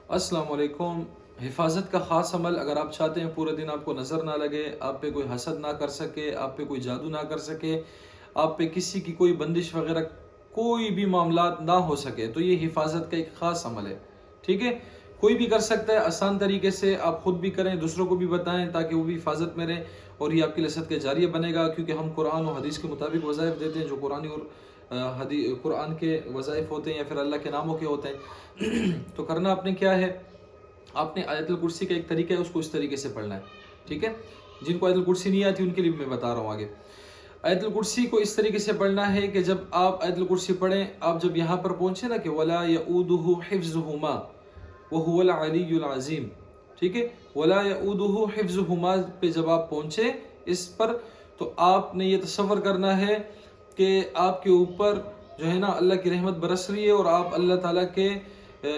السلام علیکم۔ حفاظت کا خاص عمل، اگر آپ چاہتے ہیں پورے دن آپ کو نظر نہ لگے، آپ پہ کوئی حسد نہ کر سکے، آپ پہ کوئی جادو نہ کر سکے، آپ پہ کسی کی کوئی بندش وغیرہ کوئی بھی معاملات نہ ہو سکے، تو یہ حفاظت کا ایک خاص عمل ہے۔ ٹھیک ہے، کوئی بھی کر سکتا ہے آسان طریقے سے، آپ خود بھی کریں، دوسروں کو بھی بتائیں تاکہ وہ بھی حفاظت میں رہیں، اور یہ آپ کے لیے صدقہ جاریہ بنے گا، کیونکہ ہم قرآن و حدیث کے مطابق وظائف دیتے ہیں جو قرآنی اور قرآن کے وظائف ہوتے ہیں یا پھر اللہ کے ناموں کے ہوتے ہیں۔ تو کرنا آپ نے کیا ہے، آپ نے آیت الکرسی کا ایک طریقہ ہے، اس کو اس طریقے سے پڑھنا ہے۔ ٹھیک ہے، جن کو آیت الکرسی نہیں آتی ان کے لیے میں بتا رہا ہوں آگے۔ آیت الکرسی کو اس طریقے سے پڑھنا ہے کہ جب آپ آیت الکرسی پڑھیں، آپ جب یہاں پر پہنچے نا کہ وَلَا يَؤُودُهُ حِفْظُهُمَا وَهُوَ الْعَلِيُّ الْعَظِيمُ، ٹھیک ہے، وَلَا يَؤُودُهُ حِفْظُهُمَا پہ جب آپ پہنچے اس پر، تو آپ نے یہ تصور کرنا ہے کہ آپ کے اوپر جو ہے نا اللہ کی رحمت برس رہی ہے اور آپ اللہ تعالیٰ کے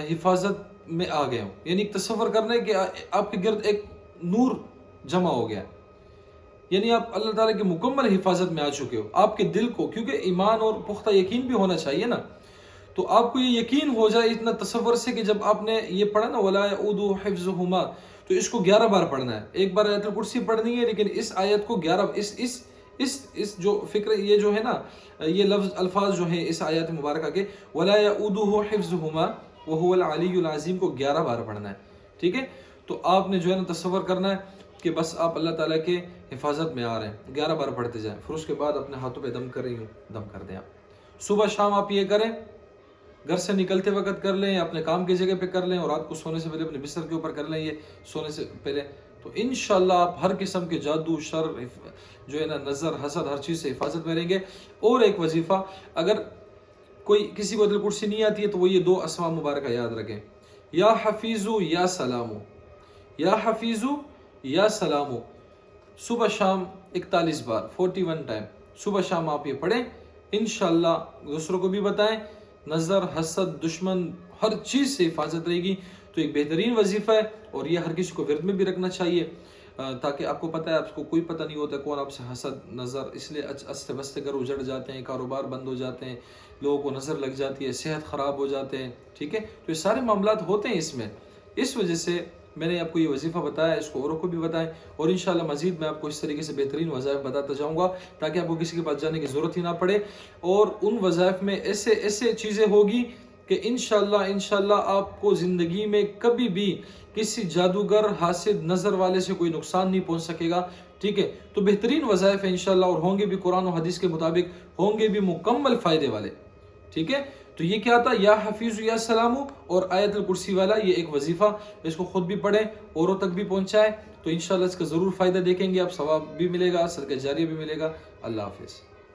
حفاظت میں آ گئے ہوں، یعنی ایک تصور کرنا ہے کہ آپ کے گرد ایک نور جمع ہو گیا، یعنی آپ اللہ تعالیٰ کی مکمل حفاظت میں آ چکے ہو۔ آپ کے دل کو، کیونکہ ایمان اور پختہ یقین بھی ہونا چاہیے نا، تو آپ کو یہ یقین ہو جائے اتنا تصور سے کہ جب آپ نے یہ پڑھا نا وَلَا يَؤُودُهُ حِفْظُهُمَا، تو اس کو 11 بار پڑھنا ہے۔ ایک بار آیت الکرسی پڑھنی ہے، لیکن اس آیت کو 11 اس جو فکر، یہ جو ہے نا، یہ لفظ الفاظ جو ہیں اس آیت مبارکہ کے وَلَا يَؤُودُهُ حِفْظُهُمَا وَهُوَ الْعَلِيُّ الْعَظِيمُ کو 11 بار پڑھنا ہے۔ ٹھیک ہے، تو آپ نے جو ہے نا تصور کرنا ہے کہ بس آپ اللہ تعالیٰ کے حفاظت میں آ رہے ہیں، 11 بار پڑھتے جائیں، پھر اس کے بعد اپنے ہاتھوں پہ دم کر رہی ہوں، دم کر دیں آپ۔ صبح شام آپ یہ کریں، گھر سے نکلتے وقت کر لیں، اپنے کام کی جگہ پہ کر لیں، اور رات کو سونے سے پہلے اپنے بستر کے اوپر کر لیں یہ سونے سے پہلے، تو انشاءاللہ آپ ہر قسم کے جادو، شر، جو ہے نا نظر، حسد، ہر چیز سے حفاظت میں رہیں گے۔ اور ایک وظیفہ، اگر کوئی کسی کو آیت الکرسی نہیں آتی ہے تو وہ یہ 2 اسماء مبارکہ یاد رکھیں، یا حفیظو یا سلامو، یا حفیظو یا سلامو، صبح شام 41 بار، 41 ٹائم صبح شام آپ یہ پڑھیں، انشاءاللہ دوسروں کو بھی بتائیں، نظر، حسد، دشمن، ہر چیز سے حفاظت رہے گی۔ تو ایک بہترین وظیفہ ہے، اور یہ ہر کسی کو ورد میں بھی رکھنا چاہیے، تاکہ آپ کو پتہ ہے، آپ کو کوئی پتہ نہیں ہوتا کون آپ سے حسد، نظر، اس لیے استے بستے گھر اجڑ جاتے ہیں، کاروبار بند ہو جاتے ہیں، لوگوں کو نظر لگ جاتی ہے، صحت خراب ہو جاتے ہیں۔ ٹھیک ہے، تو یہ سارے معاملات ہوتے ہیں اس میں، اس وجہ سے میں نے آپ کو یہ وظیفہ بتایا، اس کو اوروں کو بھی بتائیں، اور انشاءاللہ مزید میں آپ کو اس طریقے سے بہترین وظائف بتاتا جاؤں گا تاکہ آپ کو کسی کے پاس جانے کی ضرورت ہی نہ پڑے، اور ان وظائف میں ایسے چیزیں ہوگی کہ انشاءاللہ آپ کو زندگی میں کبھی بھی کسی جادوگر، حاسد، نظر والے سے کوئی نقصان نہیں پہنچ سکے گا۔ ٹھیک ہے، تو بہترین وظائف ہیں انشاءاللہ، اور ہوں گے بھی قرآن و حدیث کے مطابق، ہوں گے بھی مکمل فائدے والے۔ ٹھیک ہے، تو یہ کیا تھا، یا حفیظ یا سلامو اور آیت الکرسی والا یہ ایک وظیفہ، اس کو خود بھی پڑھیں، اوروں تک بھی پہنچائیں، تو انشاءاللہ اس کا ضرور فائدہ دیکھیں گے آپ، ثواب بھی ملے گا، صدقہ جاریہ بھی ملے گا۔ اللہ حافظ۔